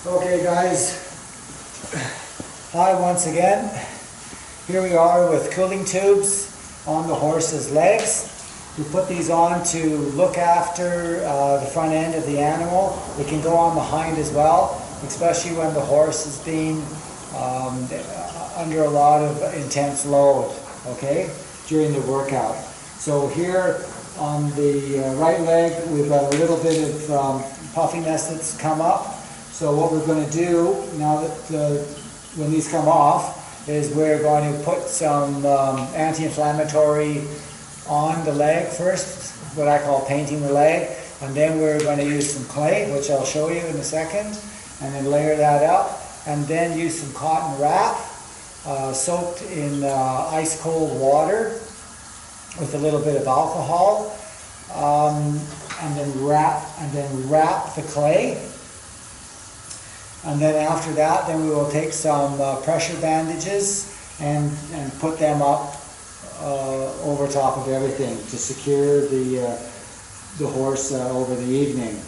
Okay guys, hi once again. Here we are with cooling tubes on the horse's legs. We put these on to look after the front end of the animal. They can go on the hind as well, especially when the horse is being under a lot of intense load, okay, during the workout. So here on the right leg, we've got a little bit of puffiness that's come up. So what we're going to do now that when these come off is we're going to put some anti-inflammatory on the leg first, what I call painting the leg, and then we're going to use some clay, which I'll show you in a second, and then layer that up, and then use some cotton wrap soaked in ice cold water with a little bit of alcohol, and then wrap the clay. And then after that, then we will take some pressure bandages and put them up over top of everything to secure the horse over the evening.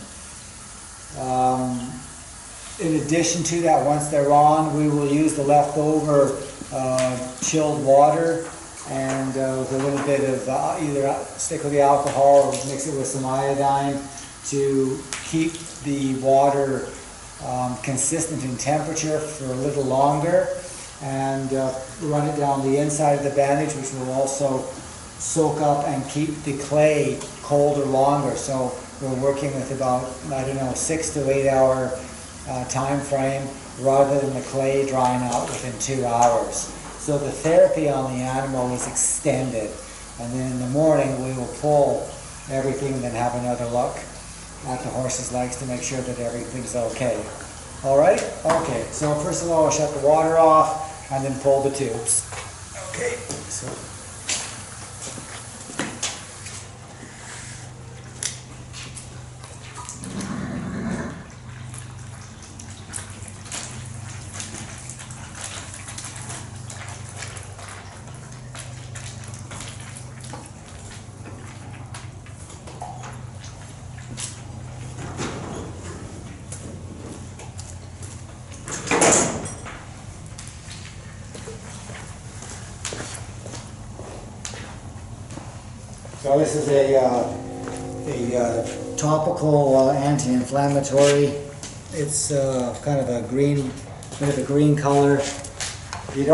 In addition to that, once they're on, we will use the leftover chilled water and with a little bit of either stick with the alcohol or mix it with some iodine to keep the water consistent in temperature for a little longer, and run it down the inside of the bandage, which will also soak up and keep the clay colder longer. So we're working with about, I don't know, 6 to 8 hour time frame rather than the clay drying out within 2 hours. So the therapy on the animal is extended, and then in the morning we will pull everything and then have another look at the horse's legs to make sure that everything's okay. Alright? Okay, so first of all I'll shut the water off and then pull the tubes. Okay, so this is a topical anti-inflammatory. It's kind of a green, bit of a green color. You do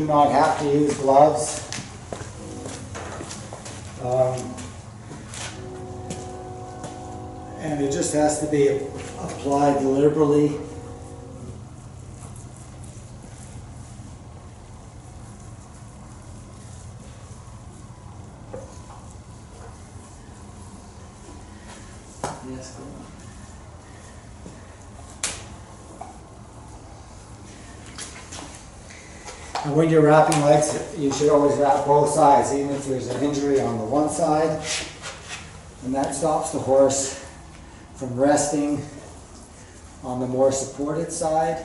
not have to use gloves. And it just has to be applied liberally. Yes, go on. And when you're wrapping legs, you should always wrap both sides, even if there's an injury on the one side. And that stops the horse from resting on the more supported side.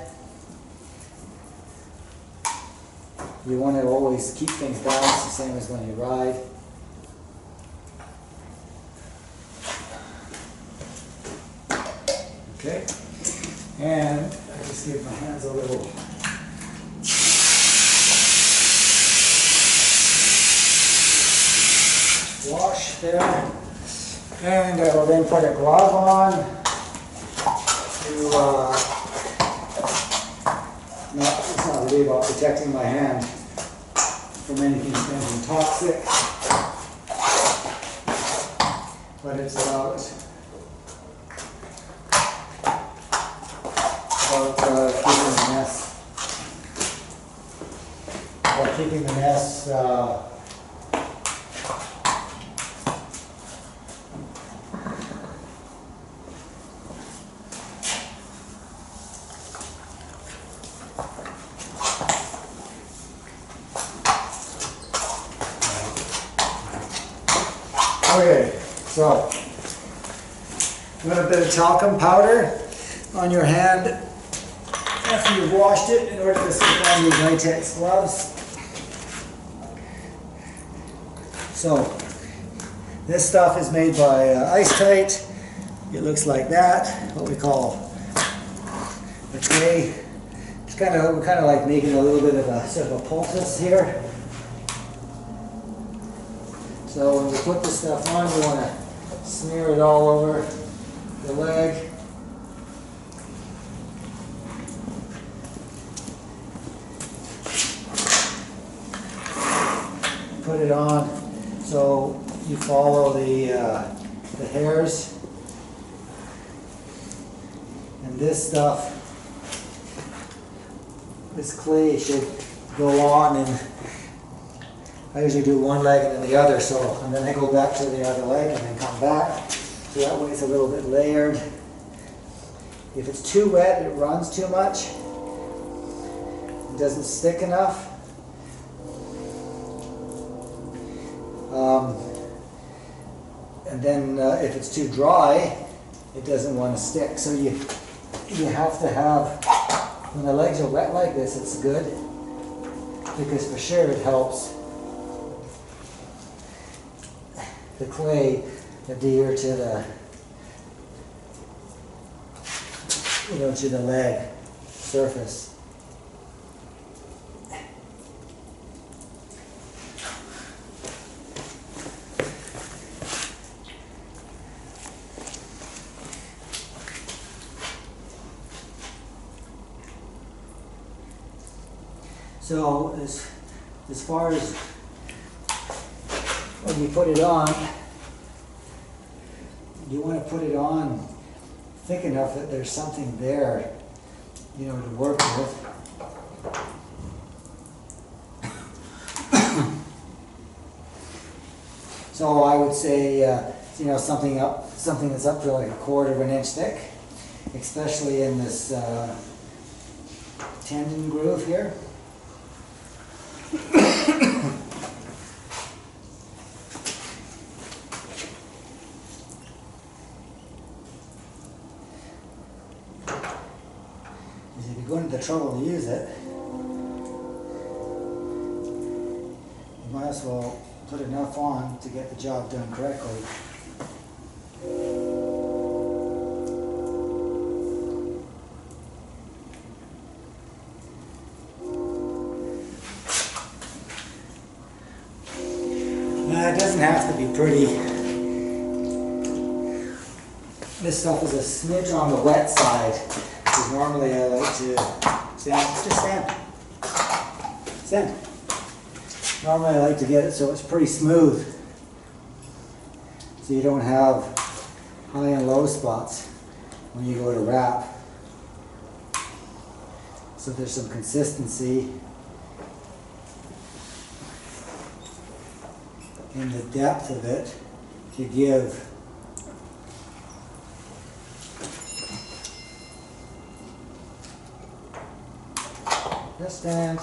You want to always keep things balanced, the same as when you ride. Okay, and I just give my hands a little wash there, and I will then put a glove on to, it's not really about protecting my hand from anything toxic, but it's about keeping the mess okay, so a little bit of talcum powder on your hand after you've washed it in order to slip on these latex gloves. So this stuff is made by Ice Tight. it looks like that, what we call the clay. It's we're kind of like making a little bit of a sort of a poultice here. So when we put this stuff on, we want to smear it all over the leg. Put it on so you follow the hairs, and this stuff, this clay should go on, and I usually do one leg and then the other, so and then I go back to the other leg and then come back, so that way it's a little bit layered. If it's too wet, it runs too much, it doesn't stick enough. And then if it's too dry, it doesn't want to stick. So you have to have, when the legs are wet like this, it's good, because for sure it helps the clay adhere to the, to the leg surface. So as far as when you put it on, you want to put it on thick enough that there's something there, to work with. So I would say, something that's up to like 1/4 of an inch thick, especially in this tendon groove here. If you go into the trouble to use it, you might as well put enough on to get the job done correctly. Now, it doesn't have to be pretty. This stuff is a smidge on the wet side, because normally I like to stand. Normally I like to get it so it's pretty smooth, so you don't have high and low spots when you go to wrap. So there's some consistency in the depth of it to give just stand.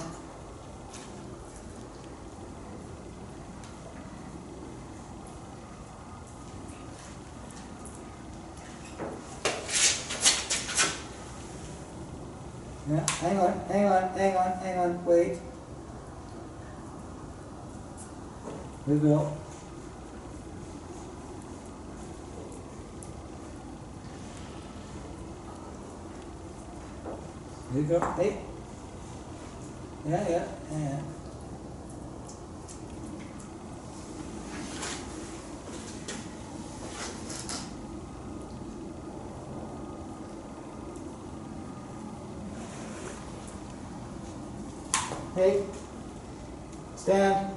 Yeah, hang on, wait. Here we go. Here we go. Hey. Yeah. Hey, stand.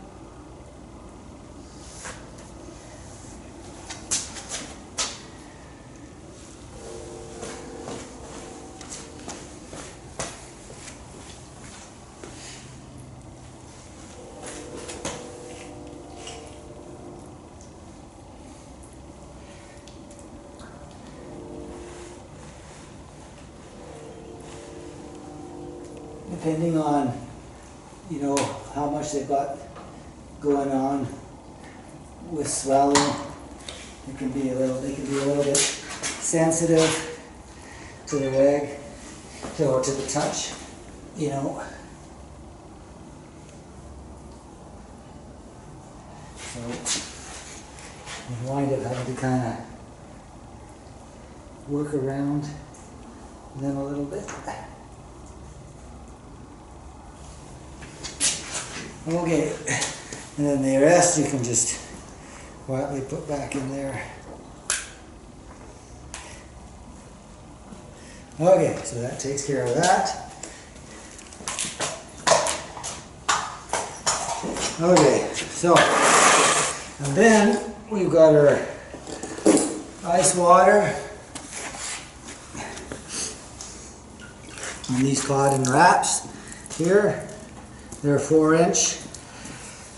Depending on how much they've got going on with swelling, they can be a little bit sensitive to the leg, or to the touch, So you wind up having to kind of work around them a little bit. Okay, and then the rest you can just quietly put back in there. Okay, so that takes care of that. Okay, so, and then we've got our ice water and these cotton wraps here. They're 4-inch.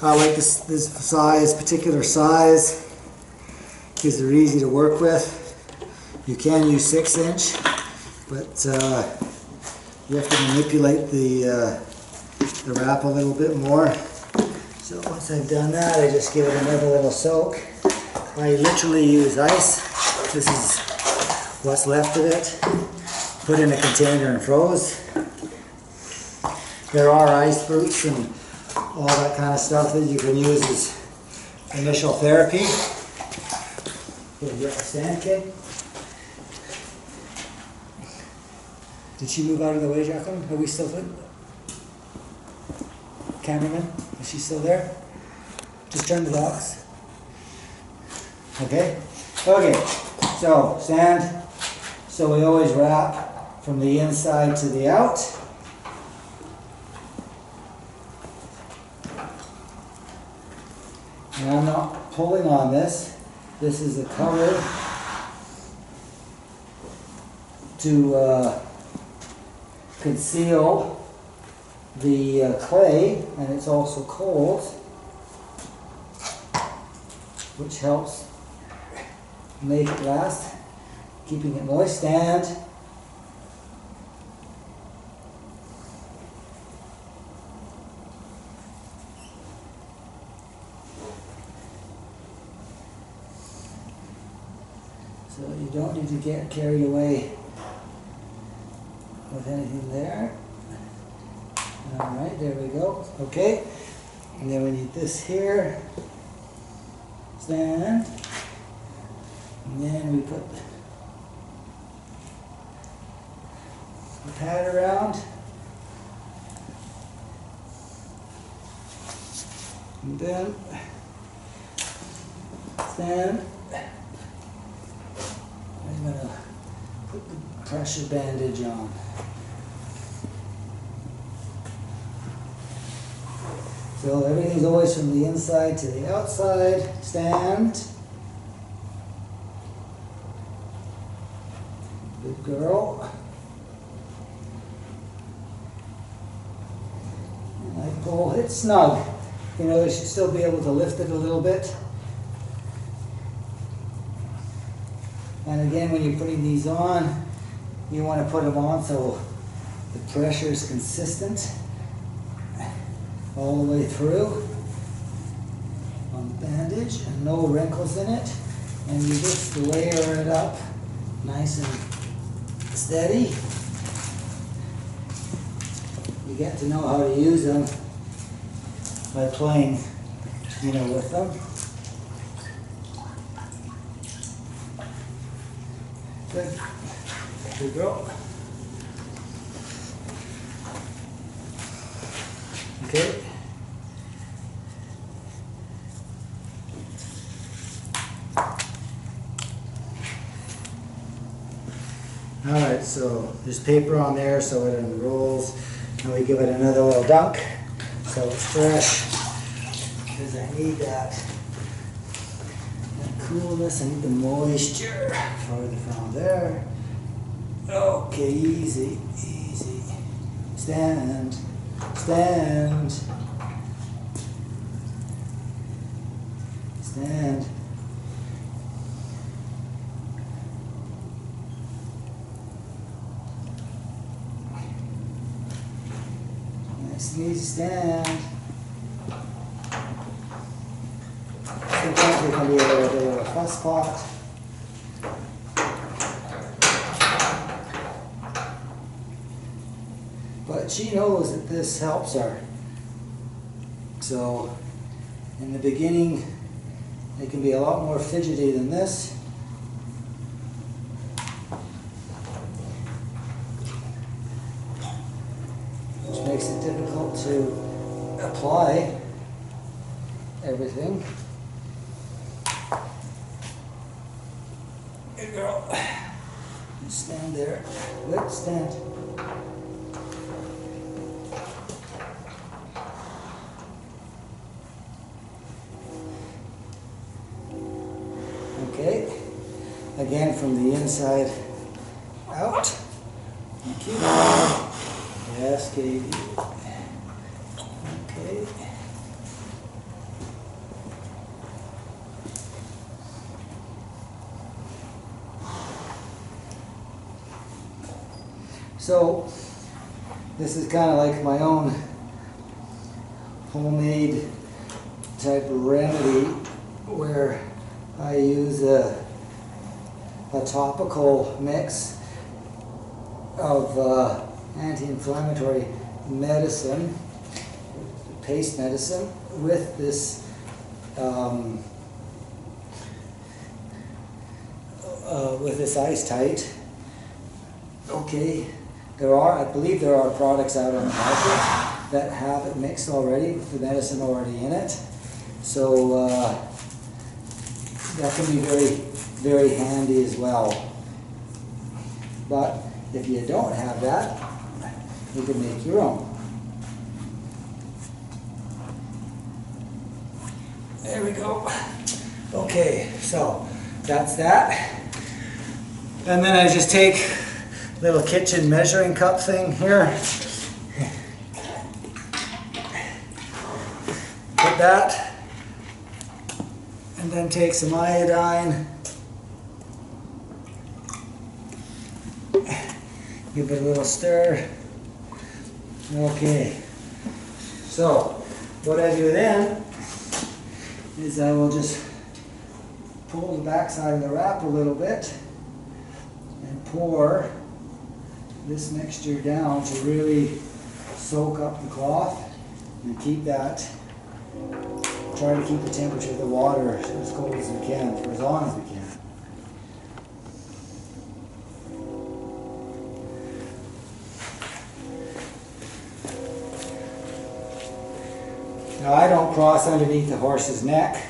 I like this size, particular size, because they're easy to work with. You can use 6-inch, but you have to manipulate the wrap a little bit more. So once I've done that, I just give it another little soak. I literally use ice. This is what's left of it. Put in a container and froze. There are ice fruits and all that kind of stuff that you can use as initial therapy. Here, get the sand kid. Did she move out of the way, Jacqueline? Are we still good? Cameraman, is she still there? Just turn the box. Okay? Okay, so sand. So we always wrap from the inside to the out. And I'm not pulling on this. This is a cover to conceal the clay, and it's also cold, which helps make it last, keeping it moist. And so you don't need to get carried away with anything there. Alright, there we go. Okay. And then we need this here. Stand. And then we put the pad around. And then stand. I'm going to put the pressure bandage on. So everything's always from the inside to the outside. Stand. Good girl. And I pull it snug. You know, you should still be able to lift it a little bit. And again, when you're putting these on, you want to put them on so the pressure is consistent all the way through on the bandage, and no wrinkles in it, and you just layer it up nice and steady. You get to know how to use them by playing, you know, with them. Good. Good girl. Okay. Alright, so there's paper on there so it unrolls, and we give it another little dunk so it's fresh, because I need that coolness, I need the moisture. Further from there. Okay, easy, easy. Stand, stand, stand. Nice and easy, stand. Sometimes there can be a little bit of a fuss pot. But she knows that this helps her. So in the beginning, it can be a lot more fidgety than this. makes it difficult to apply everything. Good girl. Stand there. Good, stand. Okay. Again, from the inside out. Keep it. Yes, Katie. Okay. So, this is kind of like my own homemade type of remedy where I use a topical mix of anti-inflammatory medicine, paste medicine, with this ice tight. Okay. I believe there are products out on the market that have it mixed already, with the medicine already in it. So that can be very, very handy as well. But if you don't have that, you can make your own. There we go. Okay, so that's that. And then I just take little kitchen measuring cup thing here. Put that, and then take some iodine. Give it a little stir. Okay. So, what I do then is I will just pull the backside of the wrap a little bit and pour this mixture down to really soak up the cloth and keep that, try to keep the temperature of the water as cold as we can for as long as we can. Now I don't cross underneath the horse's neck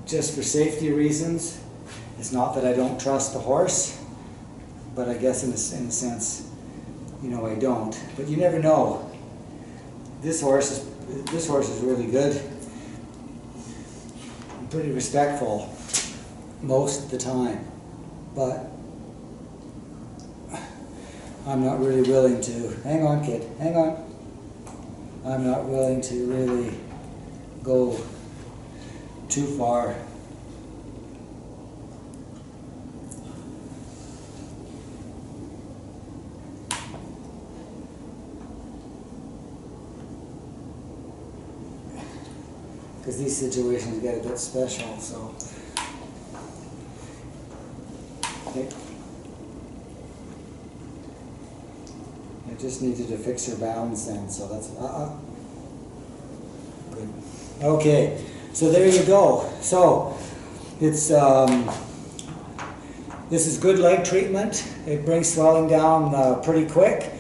just for safety reasons. It's not that I don't trust the horse, but I guess in a sense, you know, I don't. But you never know. This horse is really good. I'm pretty respectful most of the time, but I'm not really willing to. Hang on, kid. Hang on. I'm not willing to really go too far. Because these situations get a bit special, so. Okay. I just needed to fix her balance then, so that's, good. Okay, so there you go. So, it's, this is good leg treatment. It brings swelling down pretty quick.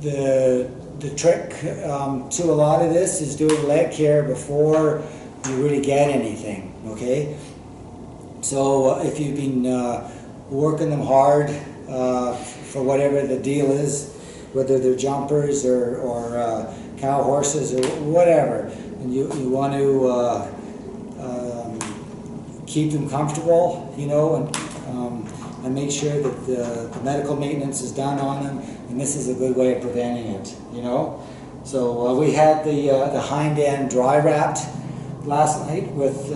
The trick to a lot of this is doing leg care before you really get anything, okay? So if you've been working them hard for whatever the deal is, whether they're jumpers or cow horses or whatever, and you want to keep them comfortable, you know, and make sure that the medical maintenance is done on them, and this is a good way of preventing it, you know. So we had the hind end dry wrapped last night with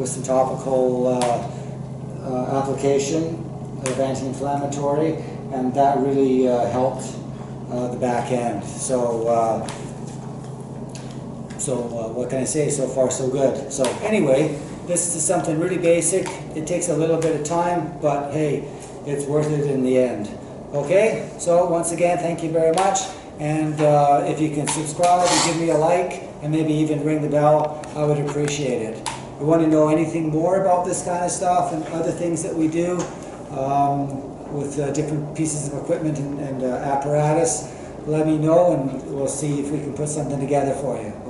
some topical application of anti-inflammatory, and that really helped the back end. So what can I say? So far, so good. So anyway, this is something really basic. It takes a little bit of time, but hey, it's worth it in the end. Okay, so once again, thank you very much. And if you can subscribe and give me a like, and maybe even ring the bell, I would appreciate it. If you want to know anything more about this kind of stuff and other things that we do, with different pieces of equipment and apparatus, let me know and we'll see if we can put something together for you.